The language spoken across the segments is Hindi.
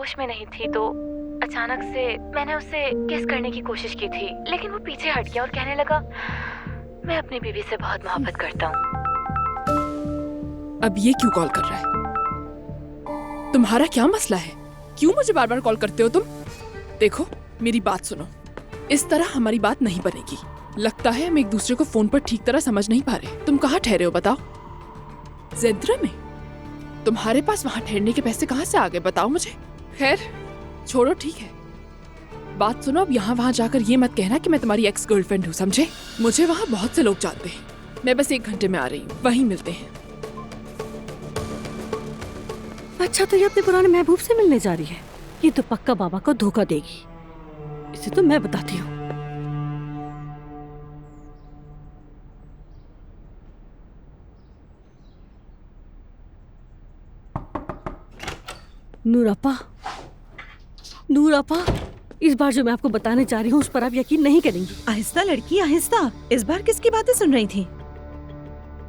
होश में नहीं थी तो अचानक से मैंने उससे किस करने की कोशिश की थी, लेकिन वो पीछे हट गया और कहने लगा मैं अपनी बीवी से बहुत मोहब्बत करता हूँ। अब ये क्यों कॉल कर रहा है? तुम्हारा क्या मसला है? क्यों मुझे बार बार कॉल करते हो तुम? देखो मेरी बात सुनो, इस तरह हमारी बात नहीं बनेगी। लगता है हम एक दूसरे को फोन पर ठीक तरह समझ नहीं पा रहे। तुम कहाँ ठहरे हो बताओ? ज़ेंद्रा में? तुम्हारे पास वहाँ ठहरने के पैसे कहाँ से आ गए बताओ मुझे। खैर छोड़ो, ठीक है। बात सुनो, अब यहाँ वहाँ जाकर ये मत कहना कि मैं तुम्हारी एक्स गर्लफ्रेंड हूँ, समझे? मुझे वहाँ बहुत से लोग जानते हैं। मैं बस 1 घंटे में आ रही हूँ, वहीं मिलते हैं। अच्छा, तो ये अपने पुराने महबूब से मिलने जा रही है। ये तो पक्का बाबा को धोखा देगी। इसे तो मैं बताती हूँ। नूरापा, नूरापा, इस बार जो मैं आपको बताने जा रही हूँ उस पर आप यकीन नहीं करेंगी। आहिस्ता लड़की आहिस्ता। इस बार किसकी बातें सुन रही थी?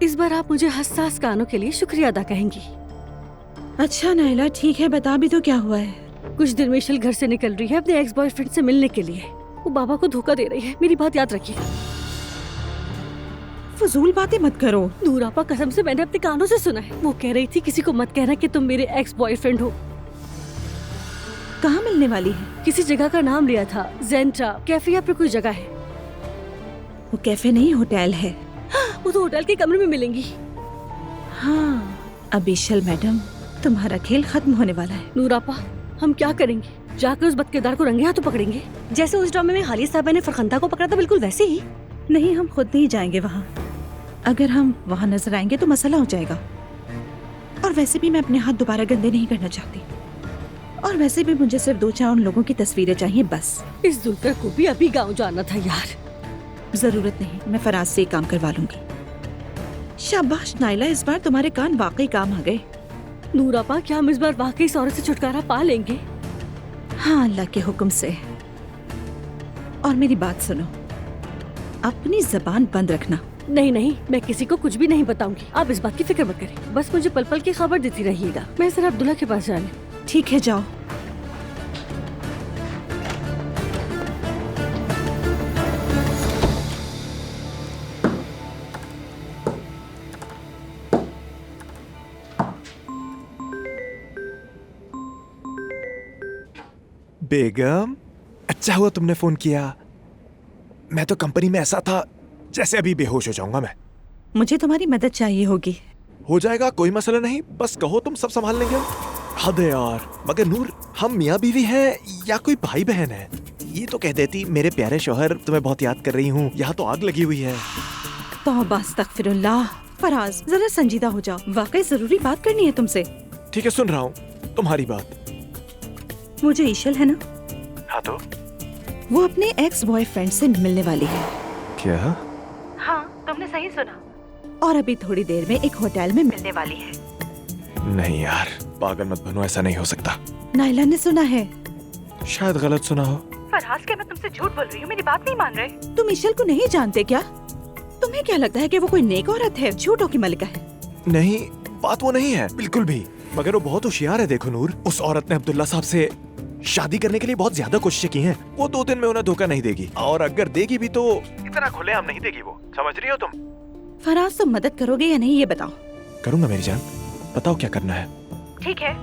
इस बार आप मुझे हसास कानों के लिए शुक्रिया अदा कहेंगी। अच्छा नाइला, ठीक है, बता भी तो क्या हुआ है। कुछ दिन में इशल घर से निकल रही है अपने एक्स बॉयफ्रेंड से मिलने के लिए। वो बाबा को धोखा दे रही है, मेरी बात याद रखिए। फजूल बातें मत करो। नूरापा, कसम से मैंने अपने कानों से सुना है। वो कह रही थी किसी को मत कहना कि तुम मेरे एक्स बॉयफ्रेंड हो। कहाँ मिलने वाली है? किसी जगह का नाम लिया था, ज़ेंट्रा कैफे या फिर कोई जगह है। वो कैफे नहीं, होटल है। वो तो होटल के कमरे में मिलेंगी। हाँ, अब इशल मैडम, तुम्हारा खेल खत्म होने वाला है। नूरापा, हम क्या करेंगे? जाकर उस बदकिरदार को रंगे हाथों पकड़ेंगे, जैसे उस ड्रामे में हालिया साहबा ने फरखंदा को पकड़ा था, बिल्कुल वैसे ही। नहीं, हम खुद नहीं जाएंगे वहाँ। अगर हम वहाँ नजर आएंगे तो मसला हो जाएगा। और वैसे भी मैं अपने हाथ दोबारा गंदे नहीं करना चाहती। और वैसे भी मुझे सिर्फ 2-4 उन लोगों की तस्वीरें चाहिए बस। इस जुल्कर को भी अभी गाँव जाना था यार। जरूरत नहीं, मैं फराज से काम करवा लूंगी। शाबाश नाइला, इस बार तुम्हारे कान वाकई काम आ गए। नूरापा, क्या हम इस बार वाकई इस औरत से छुटकारा पा लेंगे? हाँ, अल्लाह के हुक्म से। और मेरी बात सुनो, अपनी जबान बंद रखना। नहीं नहीं, मैं किसी को कुछ भी नहीं बताऊंगी। आप इस बात की फिक्र मत करें, बस मुझे पल पल की खबर देती रहिएगा। मैं जरा अब्दुल्ला के पास जाने। ठीक है, जाओ। बेगम, अच्छा हुआ तुमने फोन किया। मैं तो कंपनी में ऐसा था जैसे अभी बेहोश हो जाऊंगा मैं। मुझे तुम्हारी मदद चाहिए होगी। हो जाएगा, कोई मसला नहीं, बस कहो, तुम सब संभाल लेंगे हम। हद है यार। मगर नूर, हम मियाँ बीवी हैं या कोई भाई बहन है? ये तो कह देती मेरे प्यारे शौहर, तुम्हें बहुत याद कर रही हूँ, यहाँ तो आग लगी हुई है। तौबा अस्तगफिरुल्लाह। फराज, जरा संजीदा हो जाओ, वाकई जरूरी बात करनी है तुमसे। ठीक है, सुन रहा हूँ तुम्हारी बात। मुझे इशल है ना, हाँ तो वो अपने एक्स बॉयफ्रेंड से मिलने वाली है। क्या? हाँ, तुमने सही सुना। और अभी थोड़ी देर में एक होटल में मिलने वाली है। नहीं यार, पागल मत बनो, ऐसा नहीं हो सकता। नाइला ने सुना है। शायद गलत सुना हो। फरहास, क्या मैं तुमसे झूठ बोल रही हूँ? मेरी बात नहीं मान रहे? तुम इशल को नहीं जानते क्या? तुम्हें क्या लगता है कि वो कोई नेक औरत है, झूठों की मलिका है? नहीं, बात वो नहीं है बिल्कुल भी। मगर वो बहुत होशियार है। देखो नूर, उस औरत ने अब्दुल्ला साहब से शादी करने के लिए बहुत ज्यादा कोशिशें की हैं। वो 2 दिन में उन्हें धोखा नहीं देगी, और अगर देगी भी तो इतना खुलेआम नहीं देगी वो। समझ रही हो तुम? फराज, तुम मदद करोगे या नहीं, ये बताओ। करूंगा मेरी जान, बताओ क्या करना है। ठीक है,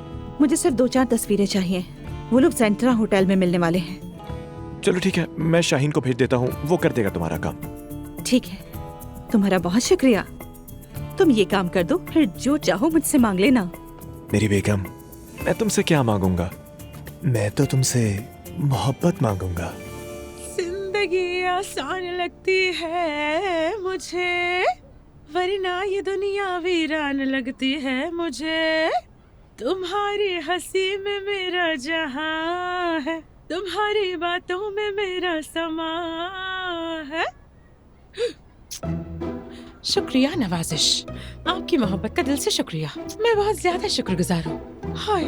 मुझे सिर्फ 2-4 तस्वीरें चाहिए। वो लोग ज़ेंट्रा होटल में मिलने वाले हैं। चलो ठीक है, मैं शाहीन को भेज देता हूँ, वो कर देगा तुम्हारा काम। ठीक है, तुम्हारा बहुत शुक्रिया। तुम ये काम कर दो, फिर जो चाहो मुझसे मांग लेना। मेरी बेगम, मैं तुमसे क्या मांगूंगा? मैं तो तुमसे मोहब्बत मांगूंगा। जिंदगी आसान लगती है मुझे, वरना ये दुनिया वीरान लगती है मुझे। तुम्हारी हंसी में मेरा जहां है, तुम्हारी बातों में मेरा समा है। शुक्रिया नवाजिश, आपकी मोहब्बत का दिल से शुक्रिया। मैं बहुत ज्यादा शुक्रगुजार हूँ। हाय,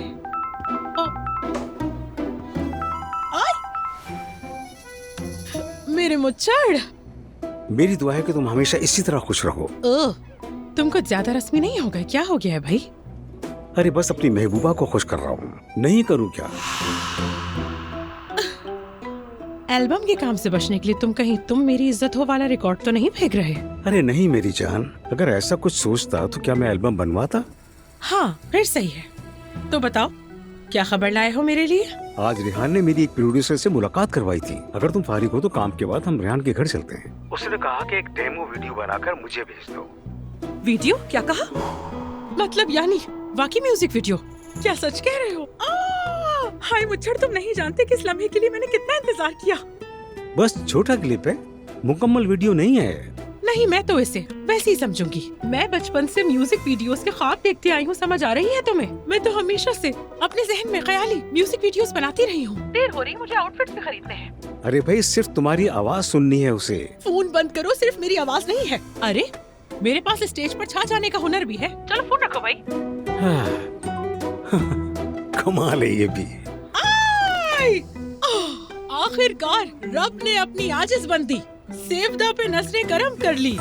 मेरे मुच्छड़। मेरी दुआ है कि तुम हमेशा इसी तरह खुश रहो। तुम कुछ ज्यादा रस्मी नहीं हो गए? क्या हो गया है भाई? अरे बस अपनी महबूबा को खुश कर रहा हूँ, नहीं करूँ क्या? एल्बम के काम से बचने के लिए तुम मेरी इज्जत हो वाला रिकॉर्ड तो नहीं फेंक रहे? अरे नहीं मेरी जान, अगर ऐसा कुछ सोचता तो क्या मैं एल्बम बनवाता? हाँ फिर सही है। तो बताओ क्या खबर लाए हो मेरे लिए? आज रेहान ने मेरी एक प्रोड्यूसर से मुलाकात करवाई थी। अगर तुम फारिग हो तो काम के बाद हम रेहान के घर चलते हैं। उसने कहा कि एक डेमो वीडियो बनाकर मुझे भेज दो। वीडियो? क्या कहा? मतलब यानी वाकई म्यूजिक वीडियो? क्या सच कह रहे हो? हाय मुच्छर, तुम नहीं जानते कि इस लम्हे के लिए मैंने कितना इंतजार किया। बस छोटा क्लिप है, मुकम्मल वीडियो नहीं है। नहीं, मैं तो इसे वैसे ही समझूंगी। मैं बचपन से म्यूजिक वीडियोस के ख्वाब देखती आई हूँ, समझ आ रही है तुम्हें? मैं तो हमेशा से अपने जहन में ख्याली म्यूजिक वीडियोस बनाती रही हूँ। देर हो रही, मुझे आउटफिट्स भी खरीदने हैं। अरे भाई सिर्फ तुम्हारी आवाज सुननी है उसे। फोन बंद करो, सिर्फ मेरी आवाज नहीं है। अरे मेरे पास स्टेज पर छा जाने का हुनर भी है। चलो फोन रखो भाई। कमाल है ये भी। आखिरकार रब ने अपनी आजिज़ बंदी सेवदा पे नजरें करम कर ली।